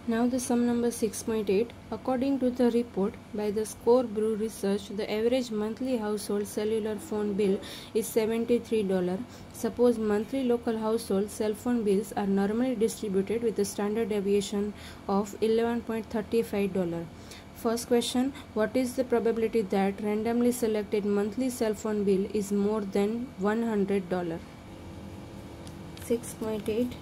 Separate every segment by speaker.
Speaker 1: Now the sum number 6.8. According to the report by the Score Brew Research, the average monthly household cellular phone bill is $73. Suppose monthly local household cell phone bills are normally distributed with a standard deviation of $11.35. First question, what is the probability that randomly selected monthly cell phone bill is more than $100? 6.8,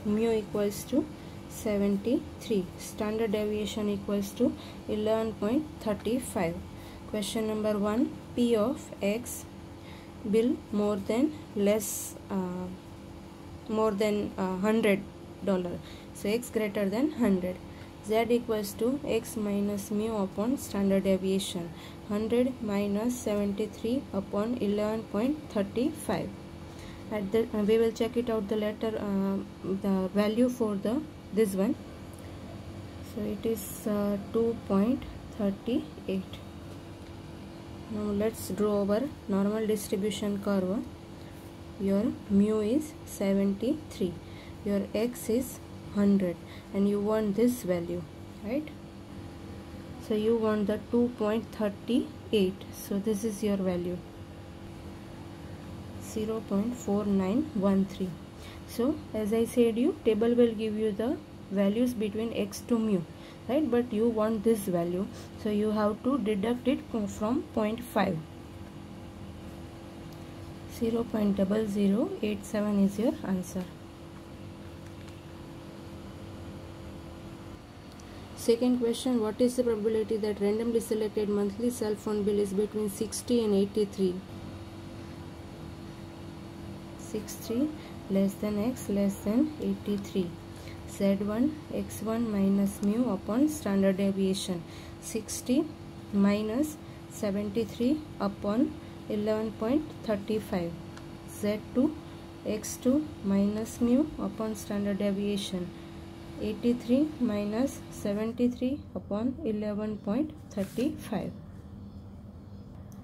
Speaker 1: mu equals to 73, standard deviation equals to 11.35. Question number 1, P of X bill more than $100. So X greater than 100. Z equals to X minus mu upon standard deviation. 100 minus 73 upon 11.35. We will check it out the letter, the value for this one. So it is 2.38. Now let's draw our normal distribution curve. Your mu is 73, your X is 100, and you want this value, right? So you want the 2.38. So this is your value, 0.4913. So as I said, you table will give you the values between X to mu, right? But you want this value, so you have to deduct it from 0.5. 0.0087 is your answer. Second question, what is the probability that randomly selected monthly cell phone bill is between 60 and 83? 60 less than X less than 83. Z1 X1 minus mu upon standard deviation. 60 minus 73 upon 11.35. Z2 X2 minus mu upon standard deviation. 83 minus 73 upon 11.35.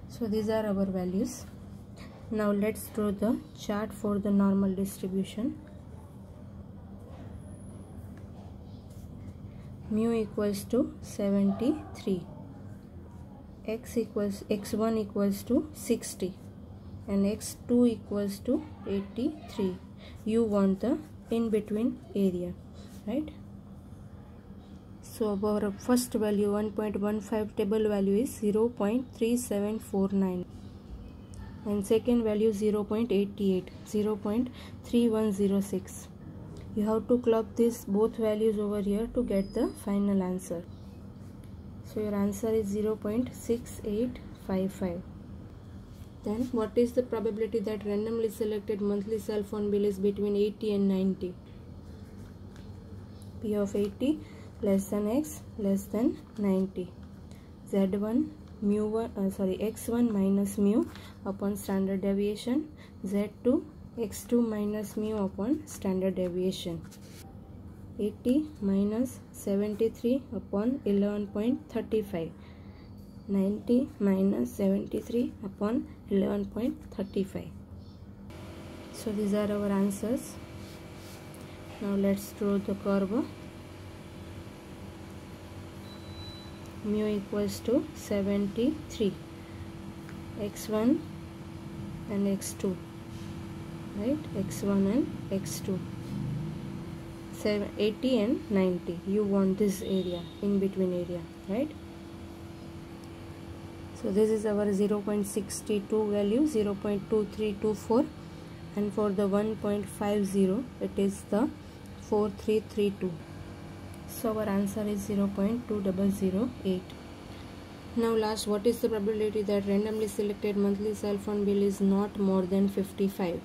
Speaker 1: So these are our values. Now let's draw the chart for the normal distribution. Mu equals to 73. X1 equals to 60 and X2 equals to 83. You want the in between area, right? So our first value 1.15 table value is 0.3749 and second value 0.88, 0.3106. You have to club these both values over here to get the final answer. So your answer is 0.6855. Then what is the probability that randomly selected monthly cell phone bill is between 80 and 90? P of 80 less than X less than 90. Z1 X1 minus mu upon standard deviation. Z2 X2 minus mu upon standard deviation. 80 minus 73 upon 11.35. 90 minus 73 upon 11.35. So these are our answers. Now let's draw the curve. Mu equals to 73. X1 and X2. Right, X1 and X2. 80 and 90. You want this area, in between area, right? So this is our 0.62 value, 0.2324, and for the 1.50 it is the 4332. So our answer is 0.2008. Now last, what is the probability that randomly selected monthly cell phone bill is not more than 55?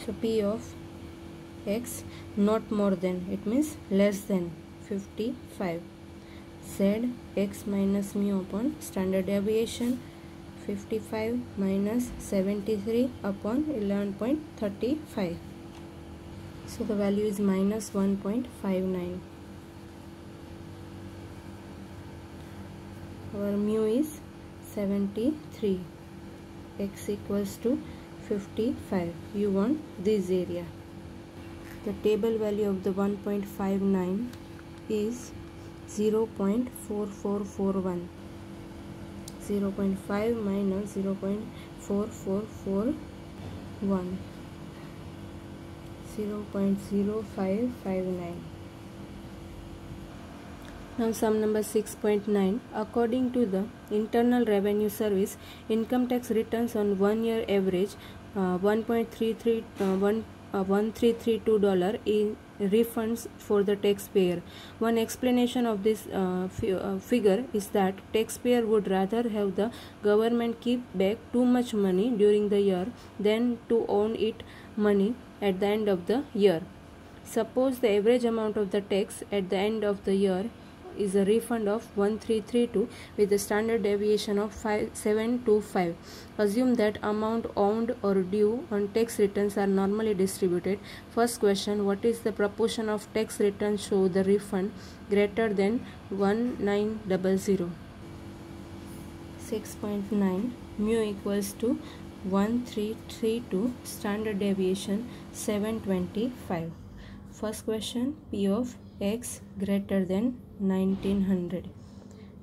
Speaker 1: So P of X not more than, it means less than 55. Z X minus mu upon standard deviation. 55 minus 73 upon 11.35. So the value is minus 1.59. Our mu is 73. X equals to 55. You want this area. The table value of the 1.59 is 0.4441. 0.5 minus 0.4441, 0.0559. Now sum number 6.9. According to the Internal Revenue Service, income tax returns on 1 year average $1.1332 in refunds for the taxpayer. One explanation of this figure is that taxpayer would rather have the government keep back too much money during the year than to own it money at the end of the year. Suppose the average amount of the tax at the end of the year is a refund of 1332 with a standard deviation of 725. Assume that amount owed or due on tax returns are normally distributed. First question, what is the proportion of tax returns show the refund greater than 1900? 6.9. Mu equals to 1332, standard deviation 725. First question, P of x greater than 1900.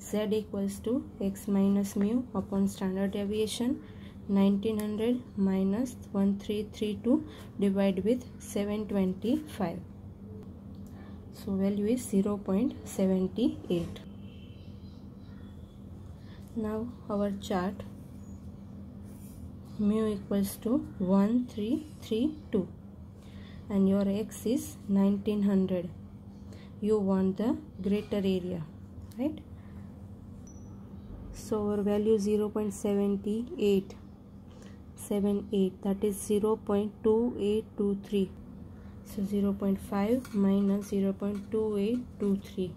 Speaker 1: Z equals to x minus mu upon standard deviation 1900 minus 1332 divided with 725. So value is 0.78. Now our chart, mu equals to 1332 and your x is 1900. You want the greater area, right? So our value 0.78, that is 0.2823. So 0.5 minus 0.2823.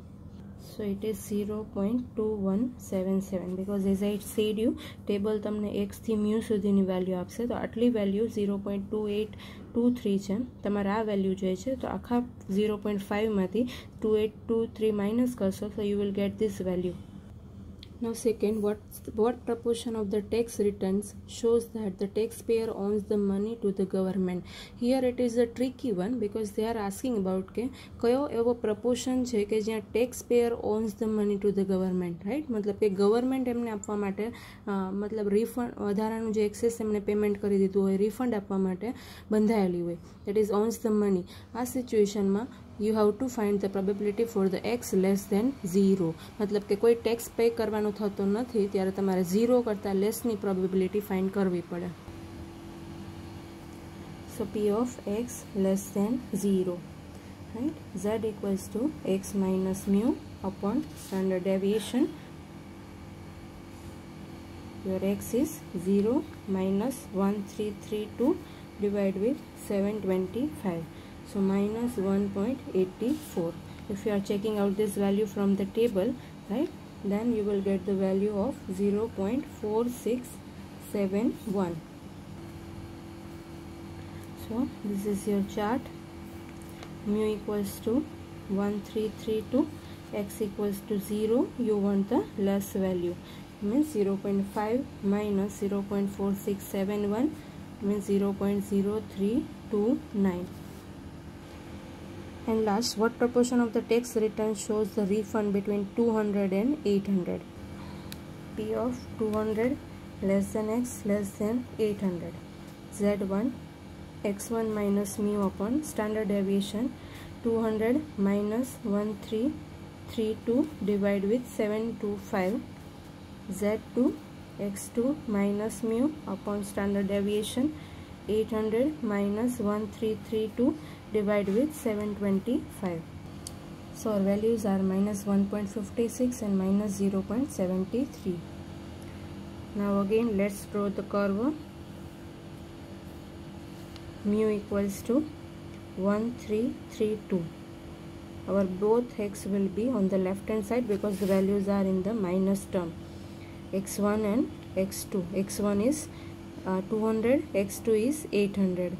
Speaker 1: So it is 0.2177, because as I said you, table તમને x થી mu સુધીની value આપશે, તો આટલી value 0.2823 છે. તમારે આ value જોઈએ છે, તો આખા 0.5 માંથી 2823 માઇનસ કરશો, so you will get this value. Now second, what proportion of the tax returns shows that the taxpayer owns the money to the government? Here it is a tricky one, because they are asking about કે કયો એવો proportion છે કે જ્યાં taxpayer owns the money to the government, right? मतलब કે government એમને આપવા માટે मतलब refund વધારાનું જે excess એમને payment કરી દીધું હોય, refund આપવા માટે બંધાયેલી હોય, that is owns the money. આ સિચ્યુએશનમાં you have to find the probability for the x less than 0. मतलब કે કોઈ tax pay કરવાનો થતો નથી ત્યારે તમારે 0 કરતા less ની probability find કરવી પડે. So P of x less than 0, right? Z equals to x minus mu upon standard deviation. Your x is 0 minus 1332 divided with 725. So minus 1.84. If you are checking out this value from the table, right, then you will get the value of 0.4671. So this is your chart. Mu equals to 1332, x equals to 0. You want the less value, means 0.5 minus 0.4671 means 0.0329. And last, what proportion of the tax return shows the refund between 200 and 800? P of 200 less than x less than 800. Z1, x1 minus mu upon standard deviation 200 minus 1332 divided with 725. Z2, x2 minus mu upon standard deviation 800 minus 1332 divided with 725. So our values are minus 1.56 and minus 0.73. Now again let's draw the curve. Mu equals to 1332. Our both x will be on the left hand side because the values are in the minus term. x1 and x2. x1 is 200, x2 is 800.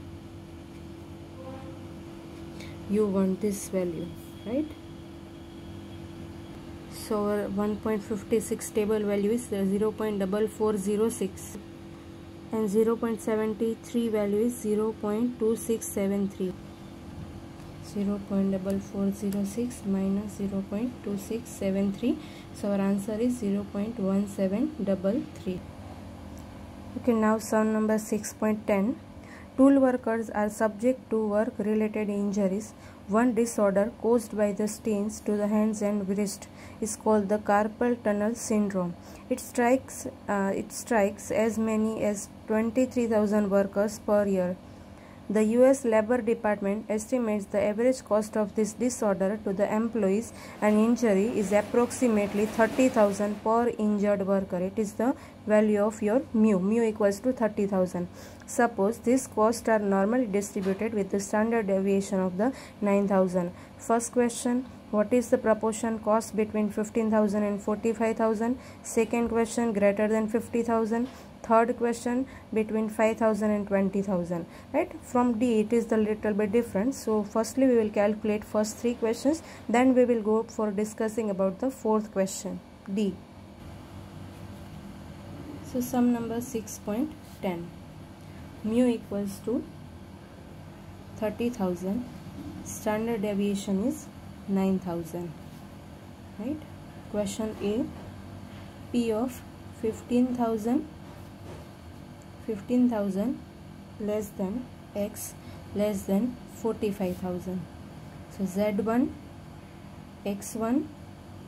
Speaker 1: You want this value, right? So our 1.56 table value is 0.4406 and 0.73 value is 0.2673. 0.4406 minus 0.2673. So our answer is 0.1733. Okay, now sum number 6.10. Tool workers are subject to work-related injuries. One disorder caused by the stains to the hands and wrist is called the carpal tunnel syndrome. It strikes as many as 23,000 workers per year. The U.S. Labor Department estimates the average cost of this disorder to the employees and injury is approximately 30,000 per injured worker. It is the value of your mu. Mu equals to 30,000. Suppose these costs are normally distributed with the standard deviation of the 9,000. First question, what is the proportion cost between 15,000 and 45,000? Second question, greater than 50,000. Third question, between 5,000 and 20,000. Right? From D it is the little bit different. So firstly we will calculate first three questions, then we will go for discussing about the fourth question, D. So sum number 6.10. Mu equals to 30,000. Standard deviation is 9,000. Right? Question A. P of 15,000 less than X less than 45,000. So Z1 X1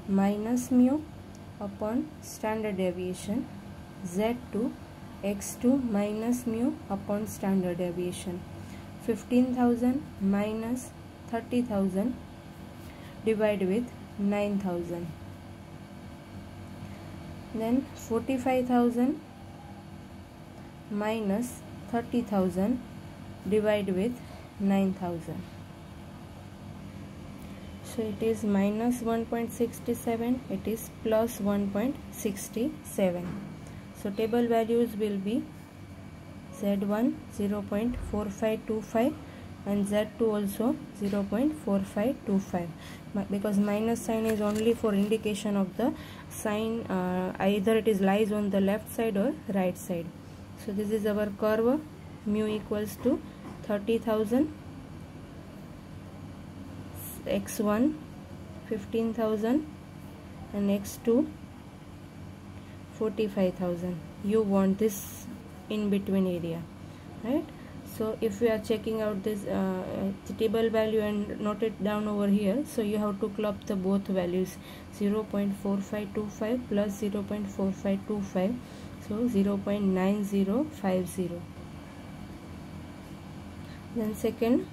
Speaker 1: minus mu upon standard deviation, Z2 X2 minus mu upon standard deviation. 15,000 minus 30,000 divided with 9,000. Then 45,000 minus 30,000 divided with 9,000. So it is minus 1.67, it is plus 1.67. So table values will be Z1 0.4525 and Z2 also 0.4525, because minus sign is only for indication of the sign, either it is lies on the left side or right side. So this is our curve. Mu equals to 30,000, X1 15,000 and X2 45,000. You want this in between area, right? So if we are checking out this the table value and note it down over here, so you have to club the both values, 0.4525 plus 0.4525, so 0.9050. Then second,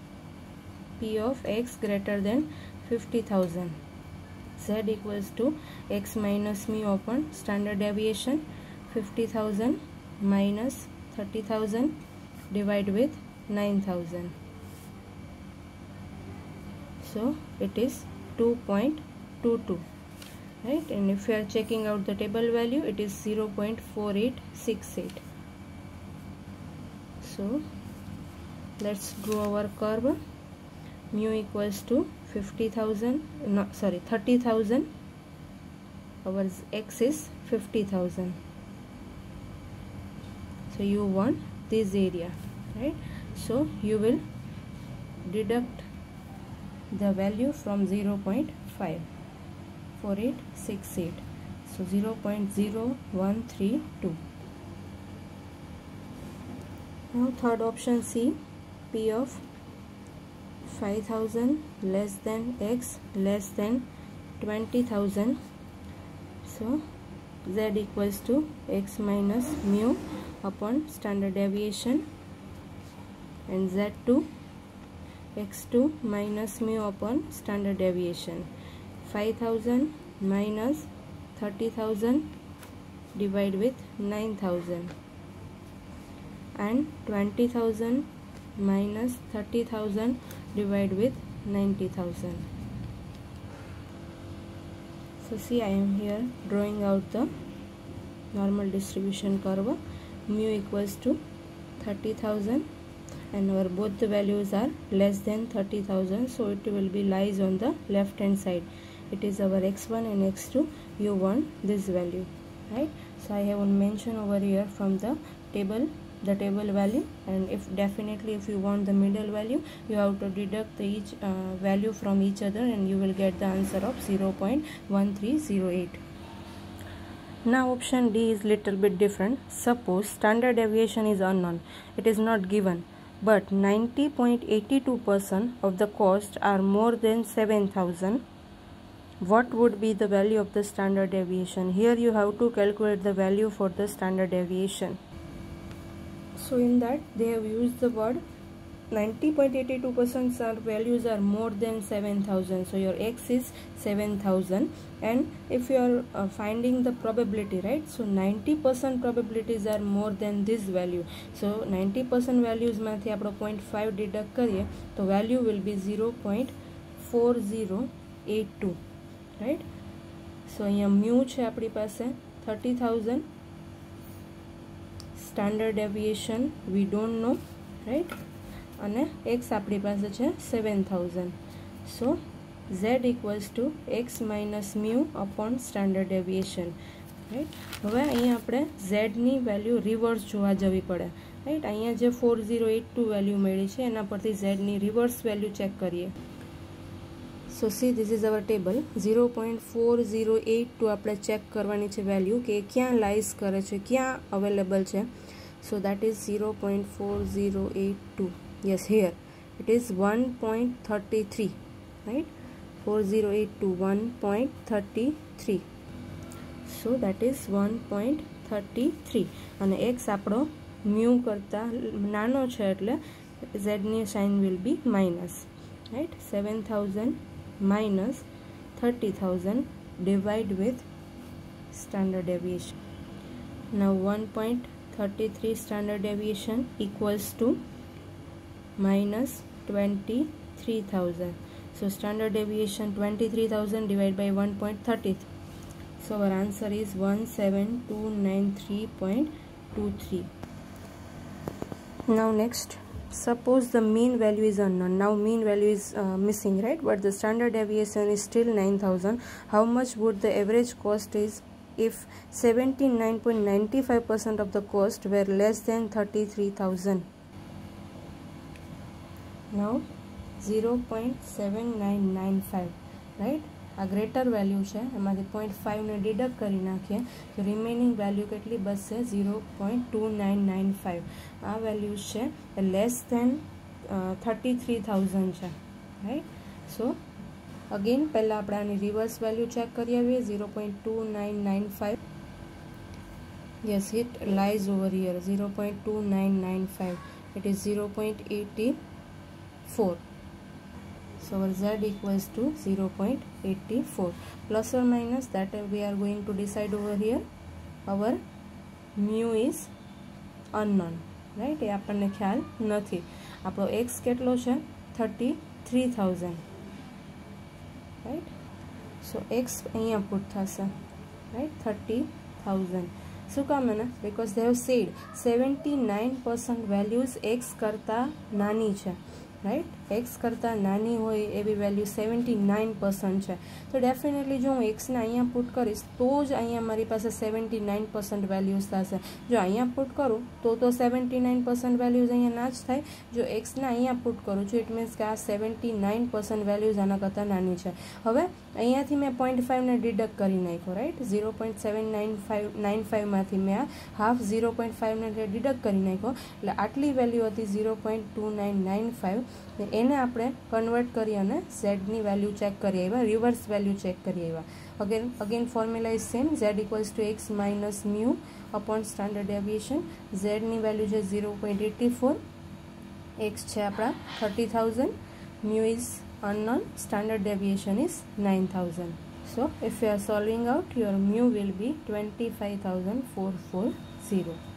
Speaker 1: P of X greater than 50,000. Z equals to X minus mu upon standard deviation, 50,000 minus 30,000 divided with 9,000. So it is 2.22, right? And if you are checking out the table value, it is 0.4868. So let's draw our curve. Mu equals to 30,000. Our X is 50,000. So you want this area, right? So you will deduct the value from 0.54868. So 0.0132. Now third option C, P of 5,000 less than X less than 20,000. So Z equals to X minus mu upon standard deviation, and Z2 X2 minus mu upon standard deviation. 5,000 minus 30,000 divided with 9,000, and 20,000 minus 30,000 divided with 90,000. So see, I am here drawing out the normal distribution curve. Mu equals to 30,000 and our both the values are less than 30,000, so it will be lies on the left hand side. It is our X1 and X2. You want this value, right? So I have mentioned over here from the table the table value, and if you want the middle value, you have to deduct the each value from each other, and you will get the answer of 0.1308. Now option D is little bit different. Suppose standard deviation is unknown, it is not given, but 90.82% of the costs are more than 7,000. What would be the value of the standard deviation? Here you have to calculate the value for the standard deviation. So in that they have used the word 90.82% values are more than 7,000. So your x is 7,000, and if you are finding the probability, right, so 90% probabilities are more than this value. So 90% values માંથી આપણો 0.5 deduct કરીએ તો value will be 0.4082, right? So અહીંયા mu છે આપણી પાસે 30,000, standard deviation we don't know, right? અને x આપણી પાસે છે 7,000. So z equals to x minus mu upon standard deviation, right? હવે અહીંયા આપણે z ની વેલ્યુ રિવર્સ જોવા જવી પડે, રાઈટ? અહીંયા જે 4082 વેલ્યુ મળી છે એના પરથી z ની રિવર્સ વેલ્યુ ચેક કરીએ. So see, this is our table. 0.4082 આપણે ચેક કરવાની છે વેલ્યુ કે ક્યાં લાઈઝ કરે છે, ક્યાં અવેલેબલ છે. So that is 0.4082. Yes, here it is 1.33, right? 4082 1.33. So that is 1.33, and x આપણો mu કરતા નાનો છે એટલે z ની sign will be minus, right? 7,000 minus 30,000 divide with standard deviation. Now 1.33 standard deviation equals to minus 23,000. So standard deviation 23,000 divided by 1.33. So our answer is 17293.23. Now next, suppose the mean value is unknown. Now mean value is missing, right? But the standard deviation is still 9,000. How much would the average cost is if 79.95% of the cost were less than 33,000? Now 0.7995, right? આ greater value છે, એમાંથી 0.5 ને deduct કરી નાખીએ તો remaining value કેટલી બચશે? 0.2995. આ વેલ્યુ છે લેસ ધેન 33,000 છે, રાઈટ? સો અગેન પહેલાં આપણે આની રિવર્સ વેલ્યુ ચેક કરી આવીએ. 0.2995. Yes, it lies over here. 0.2995. It is 0.84. So our z equals to 0.84. Plus or minus, that we are going to decide over here. Our mu is unknown, right? એ આપણને ખ્યાલ નથી. આપણો x કેટલો છે? 33,000, right? So x અહીંયા put થશે, right? 30,000. શું કામ એને? Because they have said 79% values x કરતા નાની છે, રાઈટ? એક્સ કરતાં નાની હોય એવી વેલ્યુ 79% છે. તો ડેફિનેટલી જો હું એક્સને અહીંયા પુટ કરીશ તો જ અહીંયા મારી પાસે 79% વેલ્યુઝ થશે. જો અહીંયા પુટ કરું તો 79% વેલ્યુઝ અહીંયા ના જ થાય. જો એક્સને અહીંયા પુટ કરું છું ઇટ મીન્સ કે આ 79% વેલ્યુઝ આના કરતાં નાની છે. હવે અહીંયાથી મેં 0.5 ને ડિડક્ટ કરી નાખ્યો, રાઈટ? 0.795 મેં આ હાફ 0.5 ને ડિડક્ટ કરી નાખ્યો, એટલે આટલી વેલ્યુ હતી 0.2995. એને આપણે કન્વર્ટ કરી અને ઝેડની વેલ્યુ ચેક કરી આવ્યા, રિવર્સ વેલ્યુ ચેક કરી આવ્યા. Again formula is same. Z equals to x minus mu upon standard deviation. ઝેડની વેલ્યુ છે 0.84, એક્સ છે આપણા 30,000, mu is unknown, standard deviation is 9,000. So if you are solving out, your mu will be 25,440.